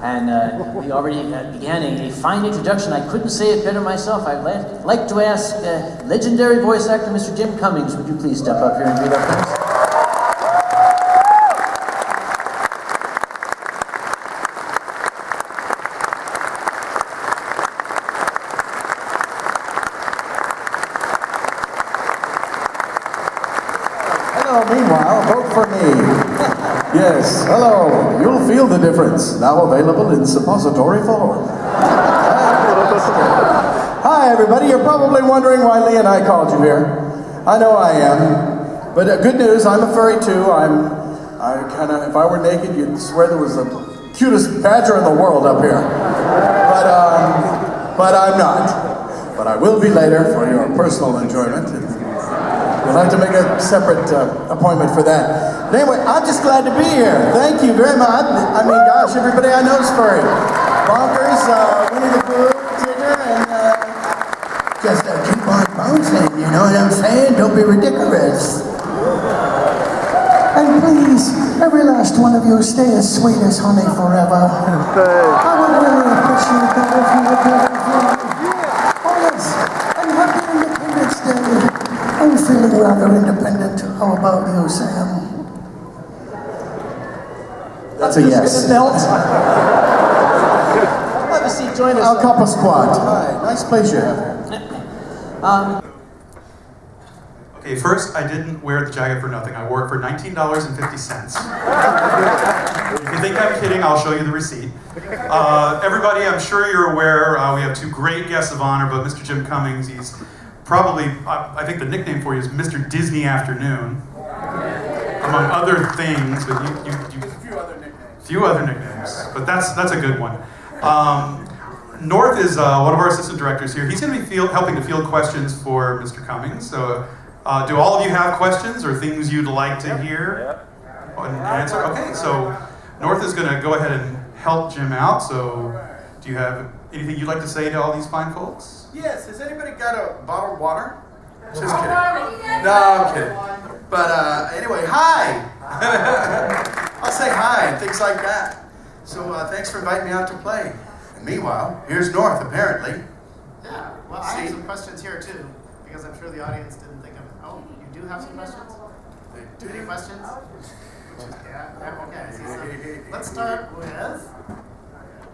And we already began a fine introduction. I couldn't say it better myself. I'd like to ask legendary voice actor Mr. Jim Cummings, would you please step up here and greet our friends? Meanwhile, vote for me. Yes, hello. You'll feel the difference. Now available in suppository form. Hi, everybody. You're probably wondering why Lee and I called you here. I know I am. But good news, I'm a furry too. If I were naked, you'd swear there was the cutest badger in the world up here. But I'm not. But I will be later for your personal enjoyment. We'll have to make a separate appointment for that. But anyway, I'm just glad to be here. Thank you very much. I mean, gosh, everybody I know is furry. Bonkers, Winnie the Pooh, Tigger, and just keep on bouncing, you know what I'm saying? Don't be ridiculous. And please, every last one of you stay as sweet as honey forever. I would really appreciate that if you would do that for me. Oh yes, and happy Independence Day. I'm feeling rather independent. How about you, Sam? That's a yes. Have a seat, join us. Alcapa Squad. Hi, nice place you have here. Okay, first, I didn't wear the jacket for nothing. I wore it for $19.50. If you think I'm kidding, I'll show you the receipt. Everybody, I'm sure you're aware, we have two great guests of honor, but Mr. Jim Cummings, he's probably, I think the nickname for you is Mr. Disney Afternoon, among other things, but you few other nicknames, but that's a good one. North is one of our assistant directors here. He's going to be helping to field questions for Mr. Cummings. So, do all of you have questions or things you'd like to hear and answer? Okay, so North is going to go ahead and help Jim out. So, do you have anything you'd like to say to all these fine folks? Yes, has anybody got a bottle of water? Just kidding. No, I'm kidding. But anyway, hi! I'll say hi and things like that. So thanks for inviting me out to play. And meanwhile, here's North, apparently. Yeah, well, I have some questions here too, because I'm sure the audience didn't think of it. Oh, you do have some questions? Any questions? Yeah, okay. I see some. Let's start with,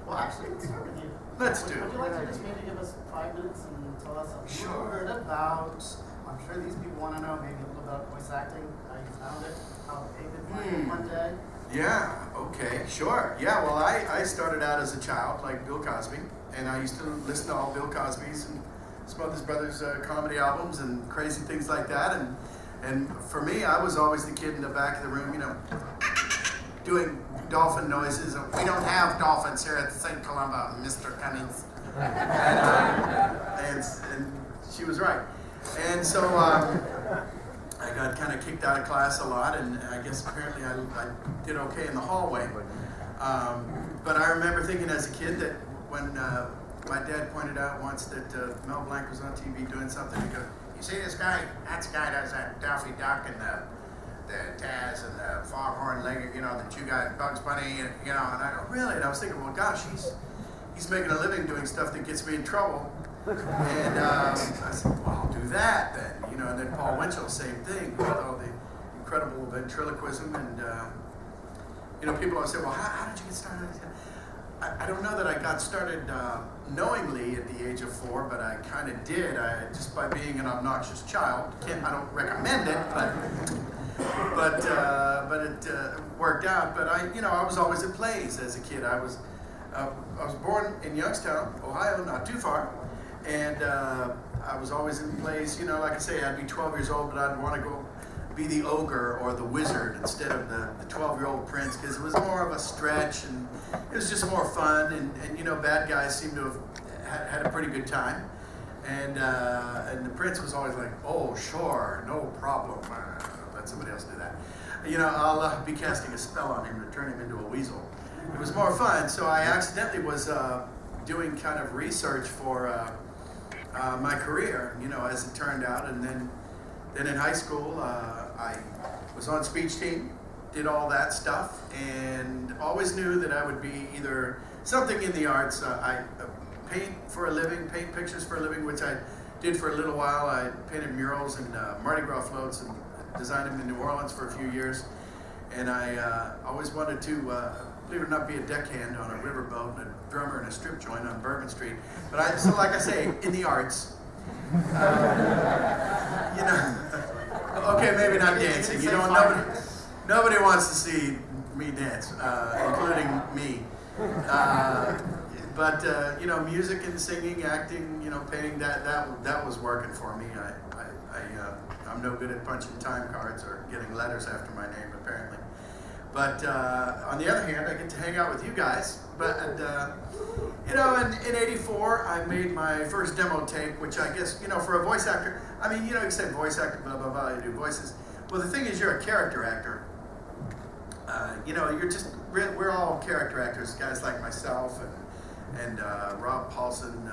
well, actually, let's start with you. Let's do it. Would you like to just maybe give us 5 minutes and tell us a little bit about, I'm sure these people want to know maybe a little about voice acting, how you found it, how they could find it one day. Yeah, okay, sure. Yeah, well, I started out as a child, like Bill Cosby, and I used to listen to all Bill Cosby's and some of his brothers' comedy albums and crazy things like that. And for me, I was always the kid in the back of the room, you know, doing dolphin noises. We don't have dolphins here at St. Columba, Mr. Cummings. And she was right. And so I got kind of kicked out of class a lot, and I guess apparently I did okay in the hallway. But I remember thinking as a kid that when my dad pointed out once that Mel Blanc was on TV doing something, he goes, "You see this guy? That guy does that Daffy Duck and the Taz and the Foghorn Leghorn, you know, that you got Bugs Bunny, and you know." And I go, "Really?" And I was thinking, well, gosh, he's making a living doing stuff that gets me in trouble. And I said, well, I'll do that then, you know. And then Paul Winchell, same thing, with all the incredible ventriloquism. And you know, people always say, well, how did you get started? I don't know that I got started knowingly at the age of 4, but I kind of did. Just by being an obnoxious child. I don't recommend it, but it worked out. But I was always in plays as a kid. I was born in Youngstown, Ohio, not too far, and I was always in plays. You know, like I say, I'd be 12 years old, but I'd want to go be the ogre or the wizard instead of the 12-year-old prince, because it was more of a stretch and it was just more fun. And you know, bad guys seemed to have had a pretty good time. And the prince was always like, "Oh, sure, no problem. Let somebody else do that. You know, I'll be casting a spell on him to turn him into a weasel." It was more fun. So I accidentally was doing kind of research for my career, you know, as it turned out. And then in high school, I was on speech team, did all that stuff, and always knew that I would be either something in the arts. I paint for a living, paint pictures for a living, which I did for a little while. I painted murals and Mardi Gras floats and designed them in New Orleans for a few years. And I always wanted to, believe it or not, be a deckhand on a riverboat and a drummer in a strip joint on Bourbon Street. But so like I say, in the arts. You know, okay, maybe not dancing. You know, nobody wants to see me dance, including me. But you know, music and singing, acting, you know, painting, that was working for me. I'm no good at punching time cards or getting letters after my name, apparently. But on the other hand, I get to hang out with you guys. But you know, in '84, I made my first demo tape, which I guess, you know, for a voice actor, I mean, you know, you say voice actor, blah blah blah, you do voices. Well, the thing is, you're a character actor. You know, we're all character actors, guys like myself and Rob Paulson,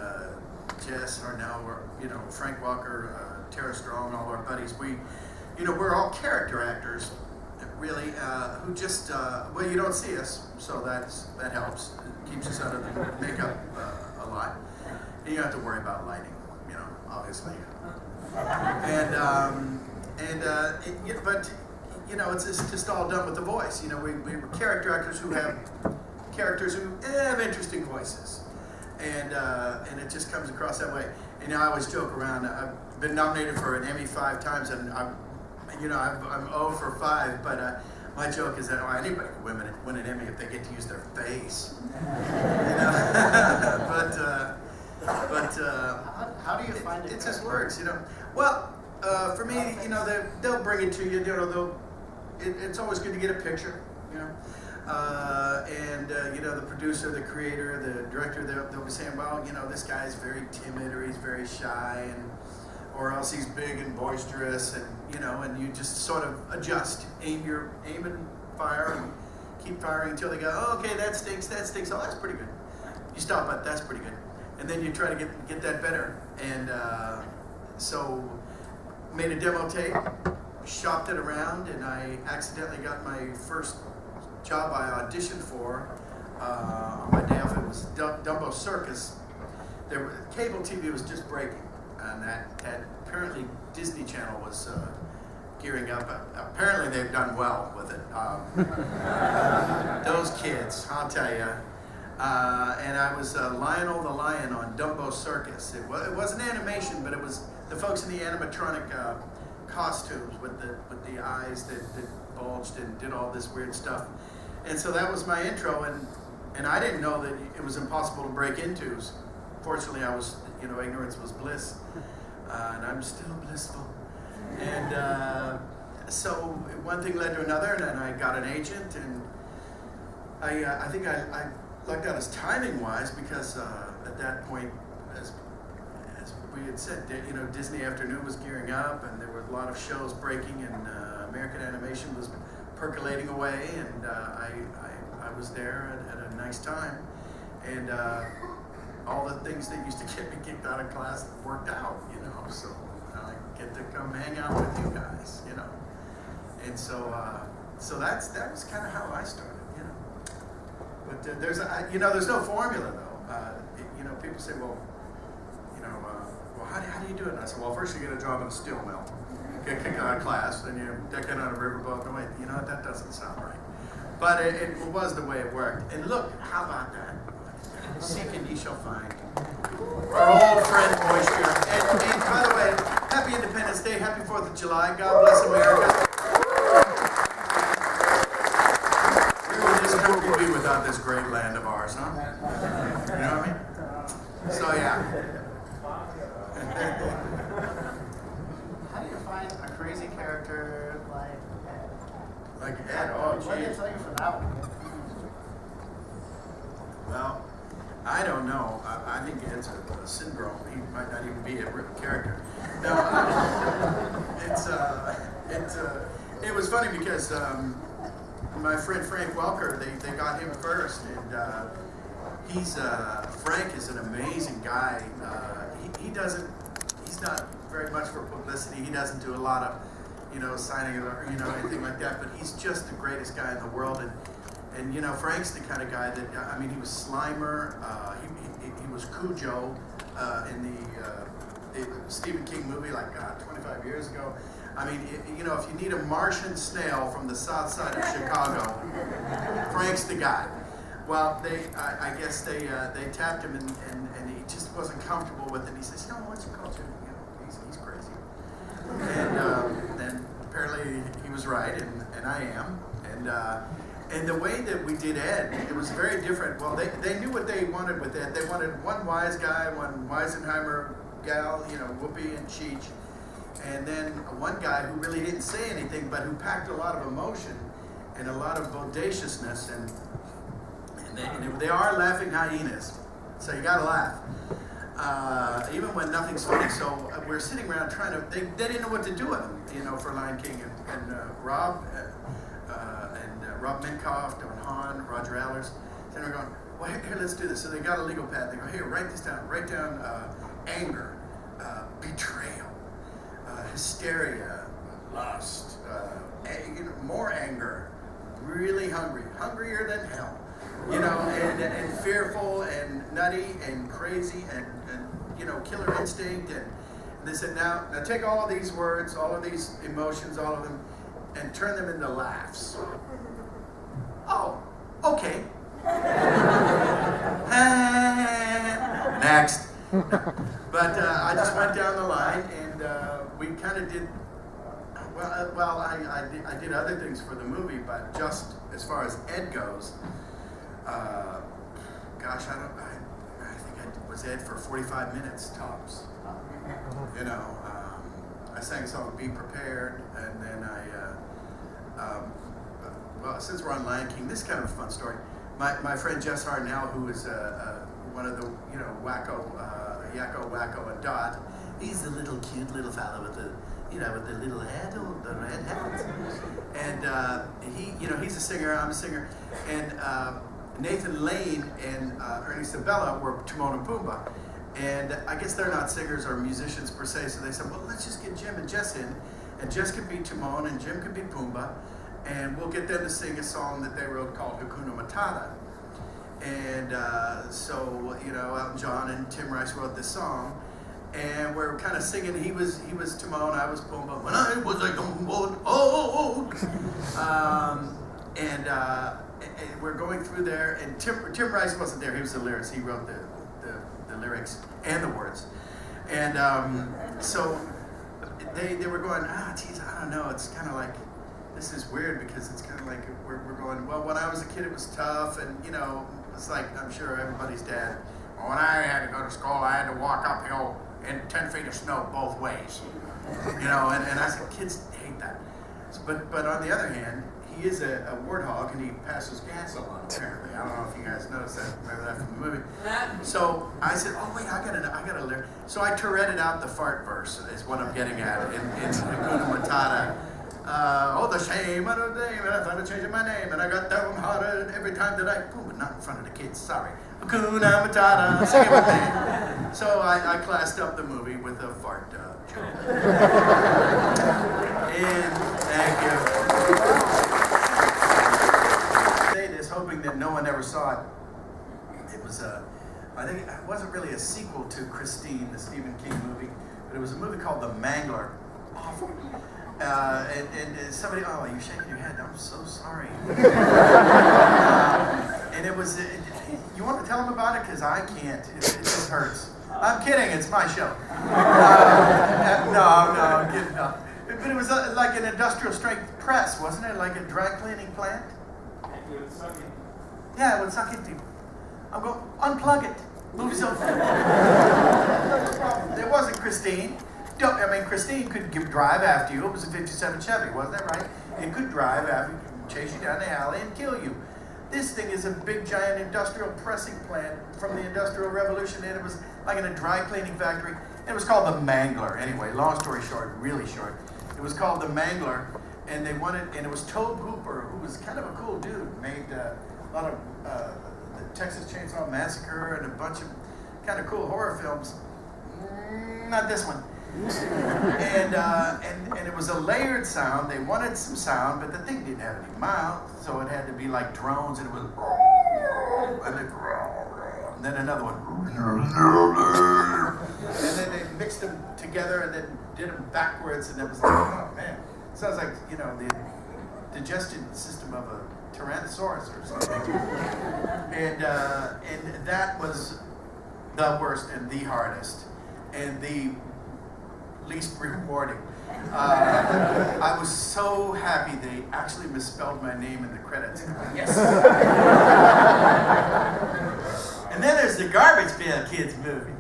Jess Arnell, you know, Frank Walker, Tara Strong, all our buddies. You know, we're all character actors, really, who just, well, you don't see us, so that helps. It keeps us out of the makeup a lot. And you don't have to worry about lighting, you know, obviously. But you know, it's just all done with the voice. You know, we were character actors who have characters who have interesting voices, and it just comes across that way. And you know, I always joke around. I've been nominated for an Emmy 5 times, and I'm 0 for 5. But my joke is that anybody can win an Emmy if they get to use their face. You know, but how do you find it? It just works, you know. Well, for me, you know, they'll bring it to you. You know, it's always good to get a picture, you know. You know, the producer, the creator, the director, they'll be saying, well, you know, this guy's very timid, or he's very shy, or else he's big and boisterous, and you know, and you just sort of adjust, aim and fire, and keep firing until they go, oh, okay, that stinks, oh, that's pretty good. You stop at that's pretty good, and then you try to get that better, and so made a demo tape, shopped it around, and I accidentally got my first job I auditioned for on my day off. It was Dumbo Circus. Cable TV was just breaking, and that apparently Disney Channel was gearing up. Apparently they've done well with it. Those kids, I'll tell you. And I was Lionel the Lion on Dumbo Circus. It wasn't animation, but it was the folks in the animatronic costumes with the eyes that bulged and did all this weird stuff. And so that was my intro, and I didn't know that it was impossible to break into. Fortunately, I was, you know, ignorance was bliss, and I'm still blissful. And so one thing led to another, and then I got an agent, and I think I lucked out as timing-wise, because at that point, as we had said, you know, Disney Afternoon was gearing up, and there were a lot of shows breaking, and American animation was percolating away, and I was there at a nice time, and all the things that used to get me kicked out of class worked out, you know, so I get to come hang out with you guys, you know, and so that was kind of how I started, you know, but there's no formula though. You know, people say, well, you know, well, how do you do it? And I said, well, first you get a job in a steel mill, get kicked out of class, then you deck it on a riverboat. No, wait, you know, that doesn't sound right. But it was the way it worked. And look, how about that? Seek and ye shall find. Our old friend Moisture. And by the way, happy Independence Day, happy 4th of July. God bless America. Where would this country be without this great land of ours, huh? You know what I mean? So yeah. How do you find a crazy character like Ed? Like Ed? Oh, What did geez. it tell you for that one? Well, I don't know. I think it's a syndrome. He might not even be a real character. No, it was funny because my friend Frank Welker, they got him first, and Frank is an amazing guy. He's not very much for publicity. He doesn't do a lot of, signing it or, anything like that. But he's just the greatest guy in the world. And Frank's the kind of guy that, he was Slimer. He was Cujo in the Stephen King movie, 25 years ago. If you need a Martian snail from the south side of Chicago, Frank's the guy. Well, I guess they tapped him and he just wasn't comfortable with it. He says, what's your culture? He's crazy. And then apparently he was right, and I am. And the way that we did Ed, it was very different. Well, they knew what they wanted with Ed. They wanted one wise guy, one Weisenheimer gal, Whoopi and Cheech, and then one guy who really didn't say anything, but who packed a lot of emotion and a lot of bodaciousness, and they are laughing hyenas, so you gotta laugh, even when nothing's funny. So we're sitting around trying to. They didn't know what to do with them, for Lion King, and Rob Minkoff, Don Hahn, Roger Allers, and we're going, well, here, let's do this. So they got a legal pad. They go, here, write this down. Write down anger, betrayal, hysteria, lust, more anger, really hungry, hungrier than hell, and fearful and nutty and crazy and killer instinct. And they said, now take all of these words, all of these emotions, all of them, and turn them into laughs. Oh, okay. Next. But I just went down the line, and we kind of did. I did other things for the movie, but just as far as Ed goes, I think I was Ed for 45 minutes tops. I sang a song, "Be Prepared," and then since we're on Lion King, this is kind of a fun story. My friend Jess Hartnell, who is one of the Wacko, Yakko, Wacko, and Dot, he's the cute little fellow with the little hat, the red hat, and he's a singer. I'm a singer, and Nathan Lane and Ernie Sabella were Timon and Pumbaa, and I guess they're not singers or musicians per se, so they said, well, let's just get Jim and Jess in, and Jess could be Timon and Jim could be Pumbaa. And we'll get them to sing a song that they wrote called Hakuna Matata. And so Elton John and Tim Rice wrote this song, and we're kind of singing. He was Timon, I was Pumbaa. When I was a young boy, and we're going through there, and Tim Rice wasn't there. He was the lyricist. He wrote the lyrics and the words. And so they were going, geez, I don't know. It's kind of like. This is weird because it's kind of like we're going, well, when I was a kid it was tough, and it's like, I'm sure everybody's dad, when I had to go to school I had to walk uphill in 10 feet of snow both ways, and I said, kids hate that. But on the other hand, he is a warthog and he passes gas a lot apparently. I don't know if you guys noticed that, remember that from the movie. So I said, oh wait, I gotta learn. So I Touretted out the fart verse is what I'm getting at in Hakuna Matata. The shame of the day when I thought of changing my name, and I got downhearted every time that but not in front of the kids, sorry. Hakuna Matata, sing it with me. So I classed up the movie with a fart joke. And thank you. I say this hoping that no one ever saw it. It was I think it wasn't really a sequel to Christine, the Stephen King movie, but it was a movie called The Mangler. Awful. And somebody, you're shaking your head. I'm so sorry. And it was, you want to tell them about it? Because I can't. It just hurts. I'm kidding. It's my show. No, I'm kidding. No. But it was like an industrial strength press, wasn't it? Like a dry cleaning plant? Yeah, it would suck in people. I'm going, unplug it. Move so fast. It wasn't Christine. Christine could drive after you. It was a 57 Chevy, wasn't that right? It could drive after you, chase you down the alley and kill you. This thing is a big, giant industrial pressing plant from the Industrial Revolution, and it was like in a dry cleaning factory. It was called The Mangler. Anyway, long story short, really short. It was called The Mangler, and it was Tobe Hooper, who was kind of a cool dude, made a lot of the Texas Chainsaw Massacre and a bunch of kind of cool horror films. Not this one. And it was a layered sound. They wanted some sound, but the thing didn't have any mouth, so it had to be like drones, and it was and then another one. And then they mixed them together and then did them backwards, and it was like, oh man, sounds like, you know, the digestion system of a Tyrannosaurus or something. And that was the worst and the hardest and the least rewarding. I was so happy they actually misspelled my name in the credits. Yes. And then there's the Garbage Pail Kids movie.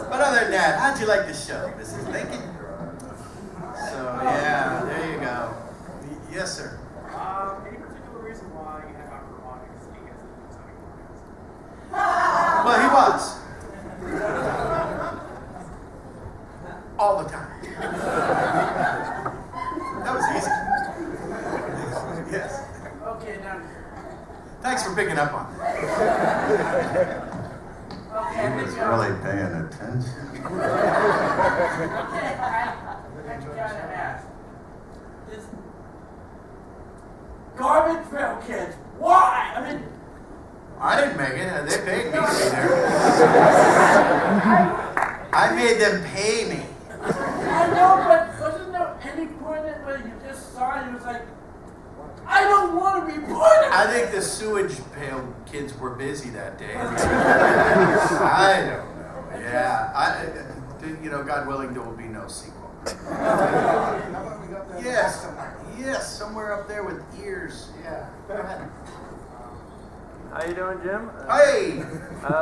But other than that, how'd you like the show, Mrs. Lincoln? So yeah, there you go. Yes, sir. Any particular reason why you have acrobatics against the Sonic Well, he was. All the time. That was easy. Yes. Okay, now. Thanks for picking up on that. Okay, He was really paying attention. Okay, I gotta ask. This Garbage Pail Kids, why? I mean, I didn't make it. They paid me to be there. I made them pay me. I know, but wasn't there any point in where you just saw it, it was like, I don't want to be part of it. I think the sewage pail kids were busy that day. I don't know. Yeah. You know, God willing, there will be no sequel. Yes. Yes, somewhere up there with ears. Yeah, go ahead. How you doing, Jim? Hey!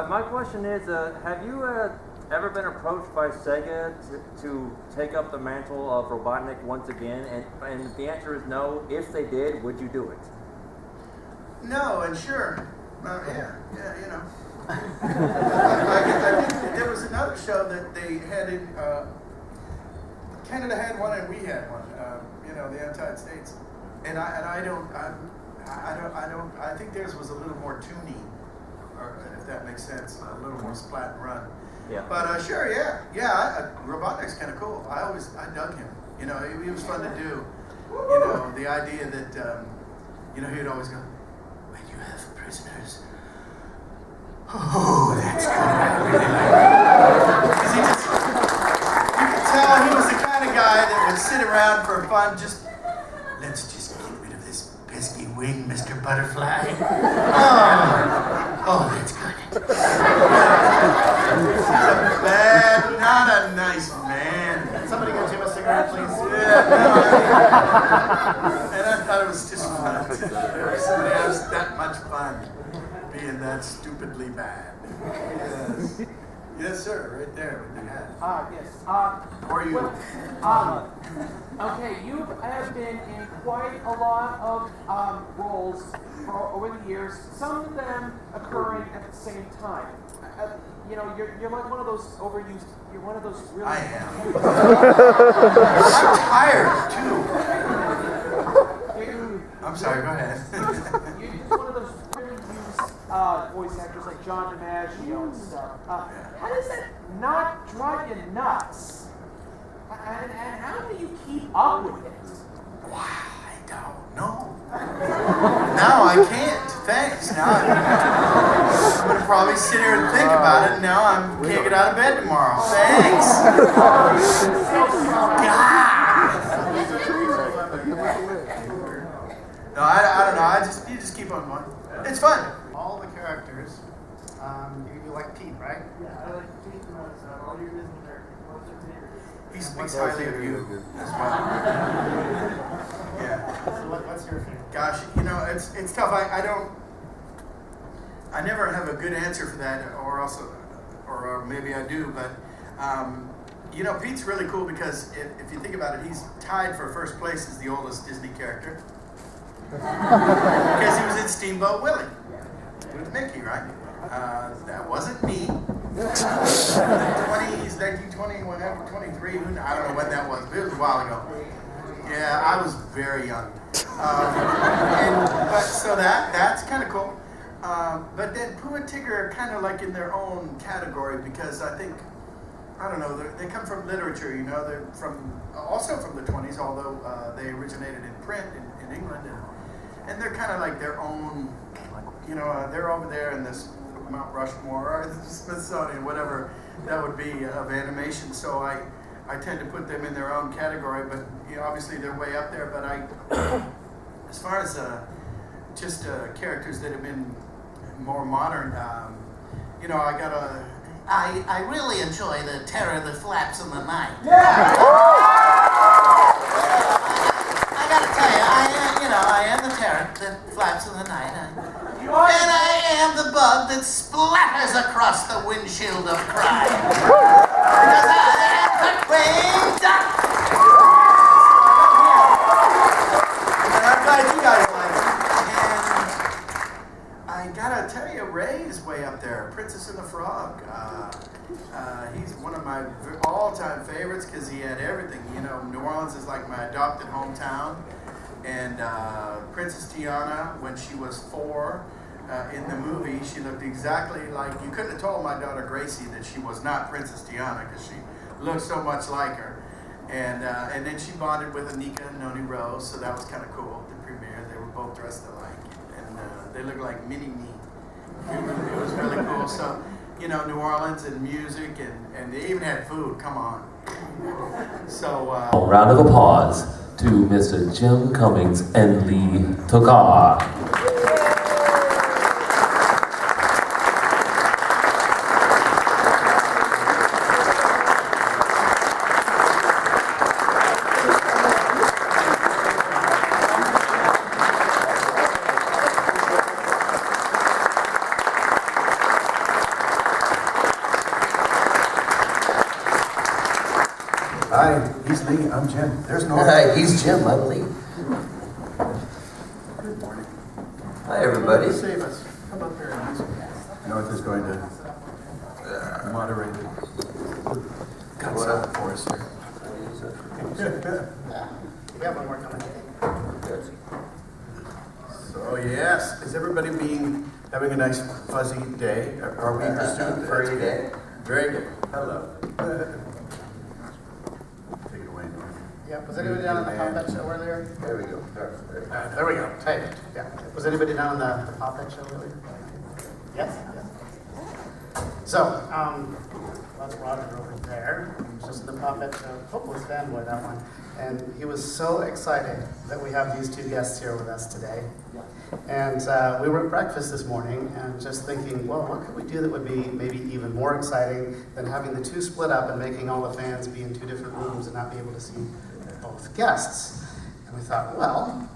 My question is, have you ever been approached by Sega to take up the mantle of Robotnik once again? And the answer is no. If they did, would you do it? No, and sure. Yeah, you know. I think there was another show that they had in Canada had one and we had one. You know, the United States, and I think theirs was a little more toony, or if that makes sense, a little more splat and run. Yeah. But sure, yeah. Robotnik's kind of cool. I dug him. You know, he was fun to do. You know, the idea that you know, he'd always go, when you have prisoners. Oh, that's good. I really like it. 'Cause you could tell he was the kind of guy that would sit around for fun, let's just get rid of this pesky wing, Mr. Butterfly. Oh, that's good. He's a bad, not a nice man. Can somebody get Jim a cigarette, please? Yeah, and I thought it was just fun. Somebody has that much fun being that stupidly bad. Yes. Yes, sir, right there with the hat. Yes. Or you. Okay, you have been in quite a lot of roles over the years, some of them occurring at the same time. You know, you're like one of those overused, you're one of those really... I am. I'm tired, too. I'm sorry, go ahead. You're just one of those really used voice actors like John DiMaggio and stuff. How does that not drive you nuts? And how do you keep up with it? I don't know. Now I can't. Thanks. Now I'm going to probably sit here and think about it, and now I can't get out of bed tomorrow. Thanks. God. No, I don't know. You just keep on going. It's fun. All the characters, you like Pete, right? Yeah, I like Pete the most. All your Disney characters. What's your favorite? He speaks highly of you as well. Yeah. So what's your favorite? Gosh, you know, it's tough. I never have a good answer for that, or maybe I do, but you know, Pete's really cool because if you think about it, he's tied for first place as the oldest Disney character. Because he was in Steamboat Willie with Mickey, right? That wasn't me. 20s, 1920, whatever, 23, I don't know when that was, but it was a while ago. Yeah, I was very young. So that's kind of cool. But then Pooh and Tigger are kind of like in their own category because I think, I don't know, they come from literature, you know, they're also from the 20s, although they originated in print in England, and they're kind of like their own, you know, they're over there in this Mount Rushmore or the Smithsonian, whatever that would be of animation, so I tend to put them in their own category, but you know, obviously they're way up there, but as far as just characters that have been more modern, you know, I really enjoy the terror that flaps in the night. Yeah! I gotta tell you, I am the terror that flaps in the night. And I am the bug that splatters across the windshield of crime. Because I am the Queen Duck. And I'm glad you guys like it. And I gotta tell you, Ray is way up there. Princess and the Frog. He's one of my all-time favorites because he had everything. You know, New Orleans is like my adopted hometown. And Princess Tiana, when she was 4 in the movie, she looked exactly like, you couldn't have told my daughter Gracie that she was not Princess Tiana because she looked so much like her. And then she bonded with Anika and Noni Rose, so that was kind of cool. The premiere, they were both dressed alike, and they looked like mini me. It was really cool. So, you know, New Orleans and music, and they even had food. Come on. So. A round of applause to Mr. Jim Cummings and Lee Tokar. Hi, he's Lee, I'm Jim. There's no. Hi, he's Jim, I'm Lee. Good morning. Hi, everybody. Save us. Come up here and listen. North is going to moderate it. Got something for us here. We have one more coming. So yes, is everybody having a nice fuzzy day? Are we pursuing Very good. Very good. Hello. Take it away, North. Yeah, was anybody down on the Pop That Show earlier? There we go. There we go. Hey, yeah. Was anybody down on the Pop That Show earlier? Yes? Yes. So, that's Roger over there. He was just in the Pop That Show. Hopeless fanboy, that one. And he was so excited that we have these two guests here with us today. And we were at breakfast this morning and just thinking, well, what could we do that would be maybe even more exciting than having the two split up and making all the fans be in 2 different rooms and not be able to see both guests. And we thought, well,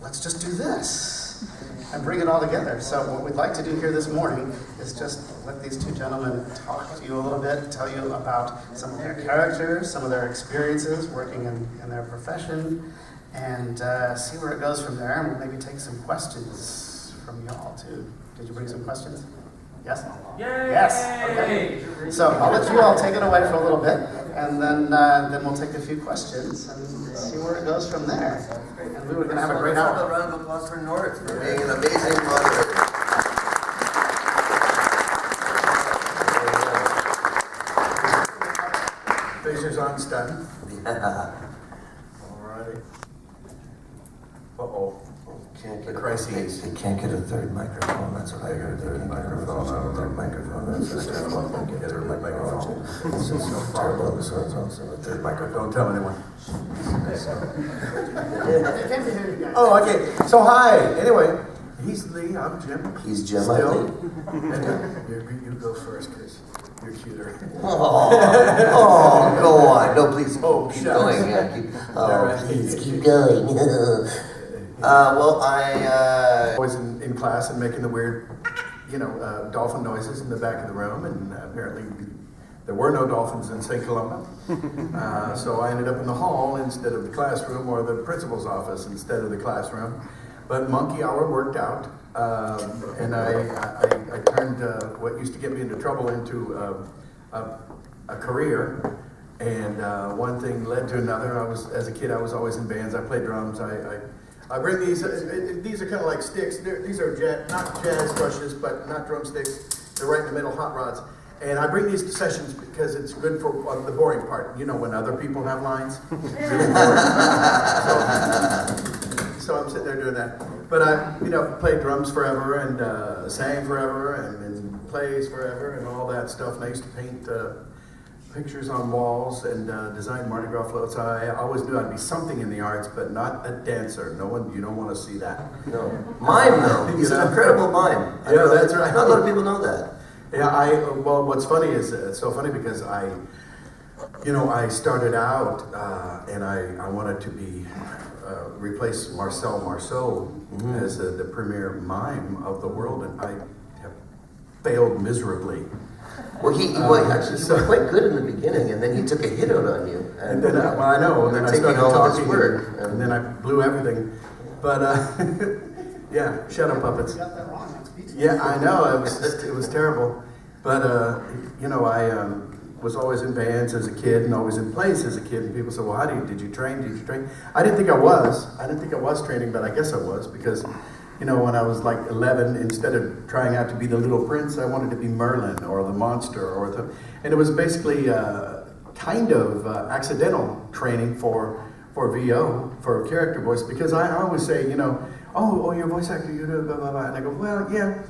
let's just do this and bring it all together. So what we'd like to do here this morning is just let these two gentlemen talk to you a little bit, tell you about some of their characters, some of their experiences working in their profession, and see where it goes from there, and we'll maybe take some questions from you all too. Did you bring some questions? Yes? Yay! Yes. Okay. So I'll let you all take it away for a little bit, and then we'll take a few questions and see where it goes from there. And we were going to have a great hour. A round of applause for North for being an amazing moderator. Phaser's on stun. Alrighty. Uh-oh. The crises. They can't get a third microphone. That's what I heard. Third microphone. I don't third microphone. That's just terrible. They get a third microphone. This is so terrible. This is also a third microphone. Don't tell anyone. Oh, okay. So hi. Anyway, he's Lee. I'm Jim. He's Jim. Still. And you go first, because you're cuter. Oh, go on. No, please keep going. Yeah, please keep going. Well, I was in class and making the weird, dolphin noises in the back of the room, and apparently there were no dolphins in St. Columba. So I ended up in the hall instead of the classroom, or the principal's office instead of the classroom. But monkey hour worked out, and I turned what used to get me into trouble into a career. And one thing led to another. As a kid, I was always in bands. I played drums. I bring these. These are kind of like sticks. These are not jazz brushes, but not drumsticks. They're right in the middle, hot rods. And I bring these to sessions because it's good for the boring part. You know, when other people have lines. Really boring. So I'm sitting there doing that. But I, played drums forever and sang forever and plays forever and all that stuff. And I used to paint pictures on walls and design Mardi Gras floats. I always knew I'd be something in the arts, but not a dancer. You don't want to see that. No. Mime, though. He's an incredible mime. Yeah, that's right. Not a lot of people know that. Yeah, well, what's funny is, it's so funny because I started out and I wanted to be, replace Marcel Marceau as the premier mime of the world, and I have failed miserably. Well, he was quite good in the beginning, and then he took a hit out on you. And then, I know, and then I started talking, and then I blew everything. But, yeah, shadow puppets. You got that wrong. Yeah, I know, it was terrible. But, I was always in bands as a kid and always in plays as a kid. And people said, well, did you train? I didn't think I was training, but I guess I was because, when I was like 11, instead of trying out to be the little prince, I wanted to be Merlin or the monster and it was basically kind of accidental training for VO, for character voice, because I always say, oh, you're a voice actor, you do blah, blah, blah. And I go, well, yeah,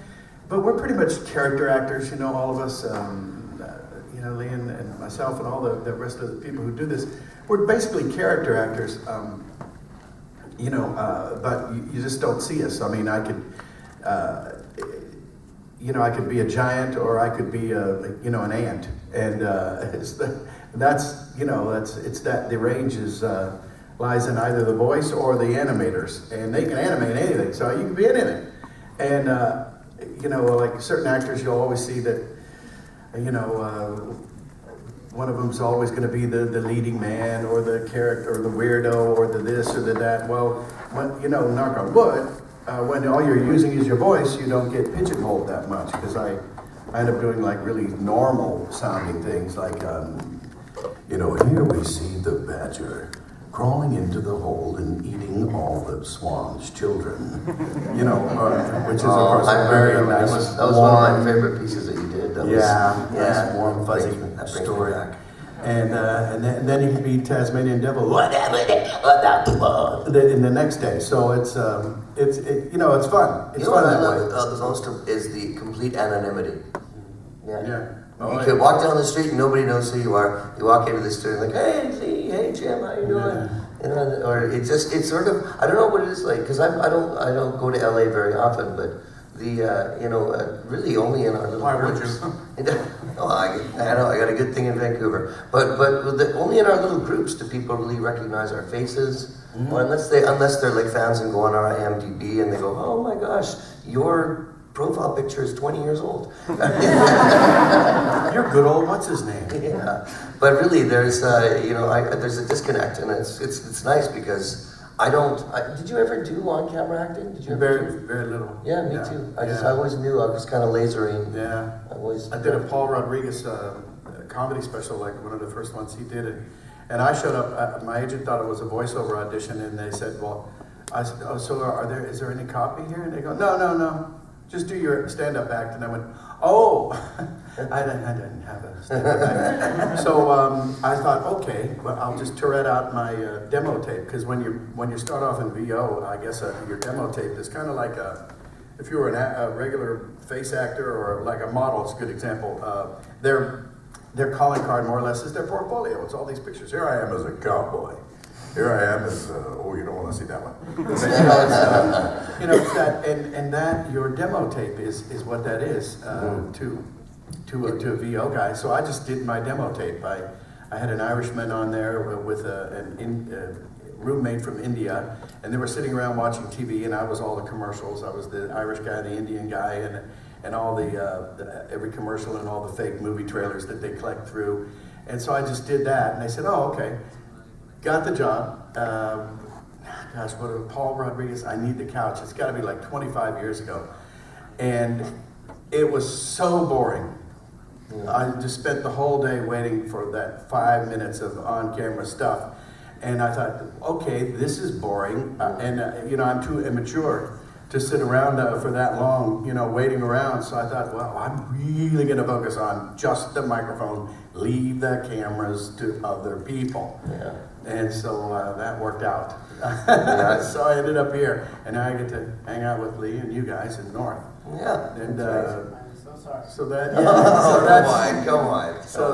but we're pretty much character actors, all of us, Lee and myself and all the rest of the people who do this. We're basically character actors, but you just don't see us. I mean, I could, I could be a giant or I could be an ant. And the range is, lies in either the voice or the animators, and they can animate anything, so you can be anything. And like certain actors, you'll always see that, one of them's always going to be the leading man or the character or the weirdo or the this or the that. Well, when, knock on wood, when all you're using is your voice, you don't get pigeonholed that much, because I end up doing like really normal sounding things like, here we see the badger crawling into the hole and eating all the swan's children, which is of course a very nice. That was one of my favorite pieces that you did. Nice, warm, fuzzy story. And then you can be Tasmanian Devil in the next day. So it's fun. It's fun that way. The most is the complete anonymity. Yeah. You can walk down the street and nobody knows who you are. You walk into the store and like, hey Lee, hey Jim, how you doing? Yeah. Or it's sort of, I don't know what it is like, because I don't go to LA very often, but really only in our little groups. I know, I got a good thing in Vancouver, but only in our little groups do people really recognize our faces, or unless they're like fans and go on our IMDb and they go, oh my gosh, your profile picture is 20 years old. You're good old, what's his name? Yeah, but really there's there's a disconnect, and it's nice because did you ever do on-camera acting? Did you ever very little. Yeah, me too. I always knew I was kind of lasering. Yeah. I did a Paul Rodriguez comedy special, like one of the first ones he did it. And I showed up, my agent thought it was a voiceover audition, and they said, well, I said, oh, so is there any copy here? And they go, no. Just do your stand-up act. And I went, oh, I didn't have a stand-up act. So I thought, okay, well, I'll just Tourette out my demo tape, because when you start off in VO, I guess your demo tape is kind of like if you were a regular face actor or like a model, it's a good example. Their calling card, more or less, is their portfolio. It's all these pictures. Here I am as a cowboy. Here I am as, you don't want to see that one. It's that, and that your demo tape is what that is to a VO guy. So I just did my demo tape. I had an Irishman on there with a roommate from India, and they were sitting around watching TV, and I was all the commercials. I was the Irish guy, the Indian guy, and all the every commercial and all the fake movie trailers that they collect through. And so I just did that, and they said, oh, okay. Got the job. Paul Rodriguez, I Need the Couch. It's got to be like 25 years ago. And it was so boring. I just spent the whole day waiting for that 5 minutes of on-camera stuff. And I thought, okay, this is boring, and I'm too immature to sit around for that long, waiting around. So I thought, well, I'm really going to focus on just the microphone, leave the cameras to other people. Yeah. And so that worked out. So I ended up here, and now I get to hang out with Lee and you guys in North. Yeah. And I'm so sorry. so that, Come on. So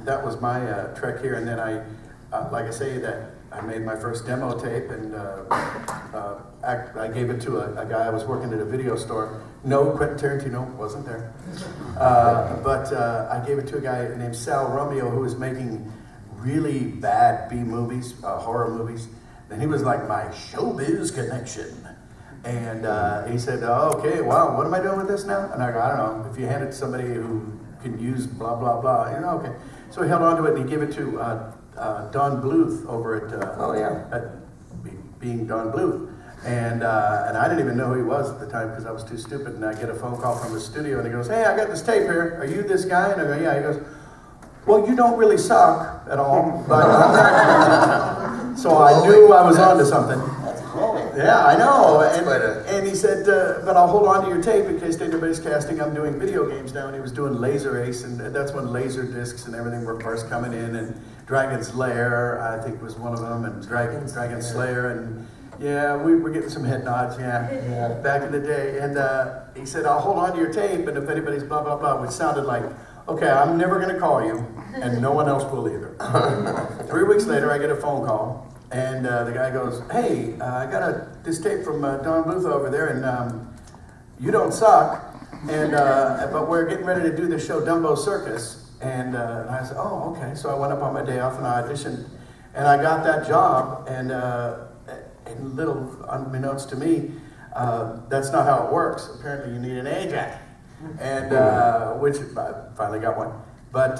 that was my trek here, and then I, like I say, that I made my first demo tape, and I gave it to a guy. I was working at a video store. No, Quentin Tarantino wasn't there, but I gave it to a guy named Sal Romeo, who was making really bad B movies, horror movies. And he was like my showbiz connection. And he said, oh, okay, wow, what am I doing with this now? And I go, I don't know, if you hand it to somebody who can use blah, blah, blah, okay. So he held on to it, and he gave it to Don Bluth over at being Don Bluth. And I didn't even know who he was at the time because I was too stupid. And I get a phone call from the studio, and he goes, hey, I got this tape here. Are you this guy? And I go, yeah. He goes, well, you don't really suck at all. But, so I knew I was onto something. Yeah, I know. And he said, but I'll hold on to your tape in case anybody's casting. I'm doing video games now. And he was doing Laser Ace, and that's when laser discs and everything were first coming in. And Dragon's Lair, I think, was one of them, and Dragon Slayer. And yeah, we were getting some head nods, back in the day. And he said, I'll hold on to your tape, and if anybody's blah, blah, blah, which sounded like, okay, I'm never going to call you, and no one else will either. 3 weeks later, I get a phone call. And the guy goes, hey, I got this tape from Don Bluth over there, and you don't suck, and but we're getting ready to do this show, Dumbo Circus. And I said, oh, okay. So I went up on my day off and I auditioned, and I got that job, and little unbeknownst to me, that's not how it works. Apparently you need an agent, and which I finally got one. But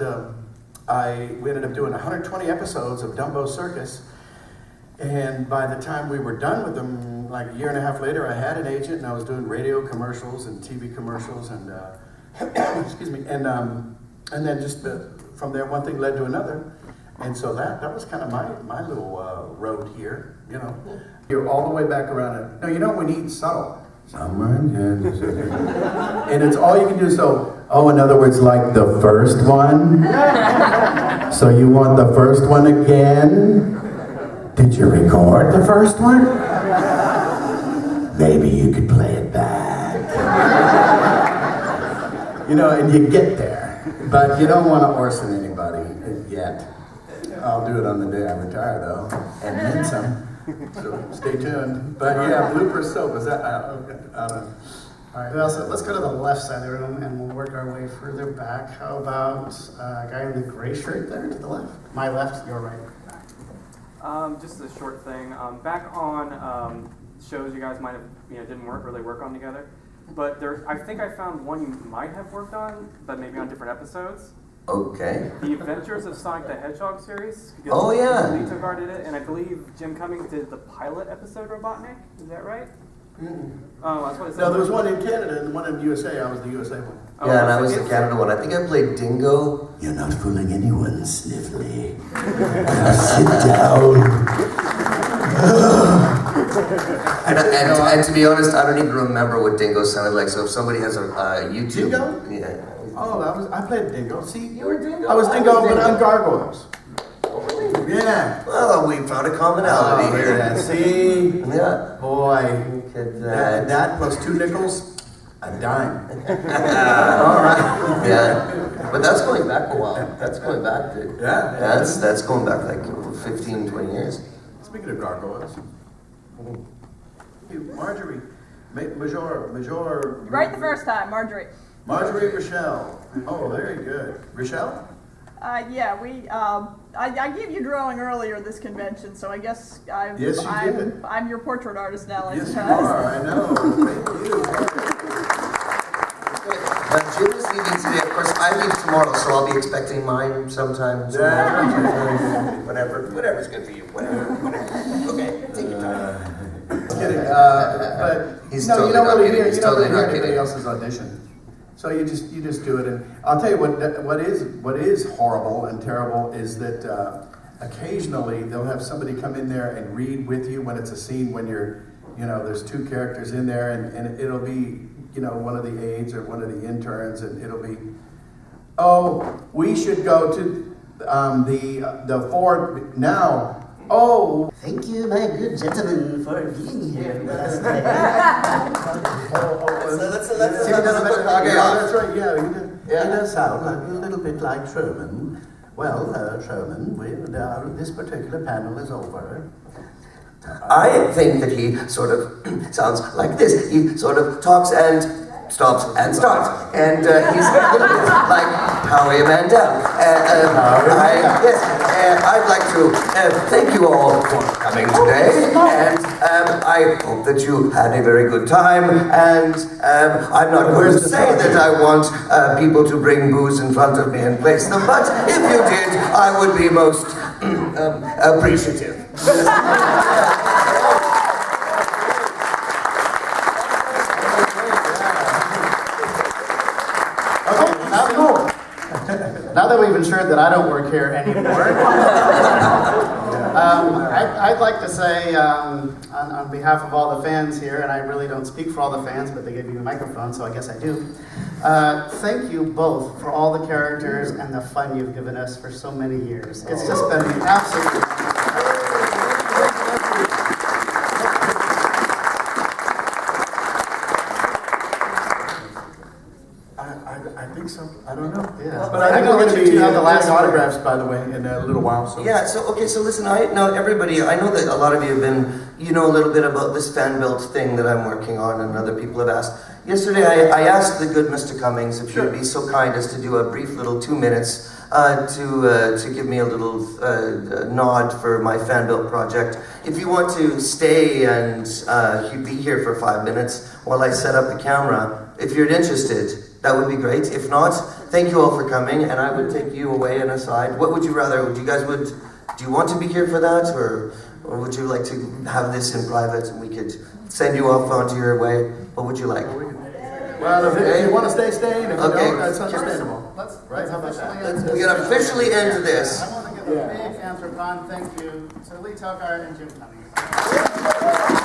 we ended up doing 120 episodes of Dumbo Circus. And by the time we were done with them, like a year and a half later, I had an agent, and I was doing radio commercials and TV commercials, and excuse me, and then just from there, one thing led to another, and so that was kind of my little road here, You're all the way back around it. No, you know when you eat subtle, somewhere in Kansas City, and it's all you can do. So, in other words, like the first one. So you want the first one again? Did you record the first one? Maybe you could play it back. And you get there. But you don't want to arson anybody yet. I'll do it on the day I retire, though. And then some. So stay tuned. But yeah, blooper soap. Is that? I don't know. All right, well, so let's go to the left side of the room, and we'll work our way further back. How about a guy in the gray shirt there to the left? My left, your right. Just a short thing. Back on shows you guys might have didn't really work on together, but I think I found one you might have worked on, but maybe on different episodes. Okay. The Adventures of Sonic the Hedgehog series. Oh yeah. Lee Togar did it, and I believe Jim Cummings did the pilot episode Robotnik. Is that right? Oh, that's what it said. No, there was one in Canada and one in the USA. I was the USA one. Yeah, and I was the Canada one. I think I played Dingo. You're not fooling anyone, Sniffly. Sit down. and to be honest, I don't even remember what Dingo sounded like. So if somebody has a YouTube, Dingo? Yeah. Oh, I played Dingo. See, You were Dingo. I was Dingo, but I'm Gargoyles. Oh, really? Yeah. Well, we found a commonality here. Yeah, see? Yeah. Boy. Look at that. That plus 2 nickels, a dime. All right. Yeah. But that's going back a while. That's going back to... Yeah. That's going back like 15, 20 years. Speaking of gargoyles, Marjorie, Major. Right the first time, Marjorie. Marjorie Rochelle. Oh, very good. Rochelle? Yeah, I gave you drawing earlier this convention, so I guess Yes, you did. I'm your portrait artist now. I Yes, you suppose. are. I know. Thank you. Jim is leaving today. Of course, I leave tomorrow, so I'll be expecting mine sometime tomorrow. Whatever's good for you. Whatever. Okay, take your time. Kidding. But He's no, totally you don't not really kidding. hear. He's You don't totally really hear not anybody kidding. else's audition. So you just do it, and I'll tell you what is horrible and terrible is that occasionally they'll have somebody come in there and read with you when it's a scene when you're, there's two characters in there, and it'll be, one of the aides or one of the interns, and it'll be, oh, we should go to the fort now. Oh, thank you, my good gentlemen, for being here last night. Let's see if that's right. Yeah, he does sound like a little bit like Sherman. Well, Sherman, this particular panel is over. I think that he sort of sounds like this. He sort of talks and stops and starts. And he's a little bit like Howie Mandel. I'd like to thank you all for coming today. And I hope that you had a very good time. And I'm not going to say that I want people to bring booze in front of me and place them. But if you did, I would be most appreciative. Now that we've ensured that I don't work here anymore, I'd like to say on behalf of all the fans here, and I really don't speak for all the fans, but they gave me a microphone, so I guess I do. Thank you both for all the characters and the fun you've given us for so many years. It's just been absolutely I think so. I don't know. Yeah. But I think we're going to be have the last autographs, by the way, in a little while. So. Yeah, so listen, I know that a lot of you have been, a little bit about this fan-built thing that I'm working on, and other people have asked. Yesterday, I asked the good Mr. Cummings if he would be so kind as to do a brief little 2 minutes to give me a little nod for my fan-built project. If you want to stay and be here for 5 minutes while I set up the camera, if you're interested, that would be great. If not, thank you all for coming, and I would take you away and aside. What would you rather? Do you want to be here for that, or would you like to have this in private and we could send you off onto your way? What would you like? Well, if you want to stay, and if you don't, that's understandable. Right? How about that? We can officially end this. I want to give a big Anthrocon thank you to Lee Tokar and Jim Cummings.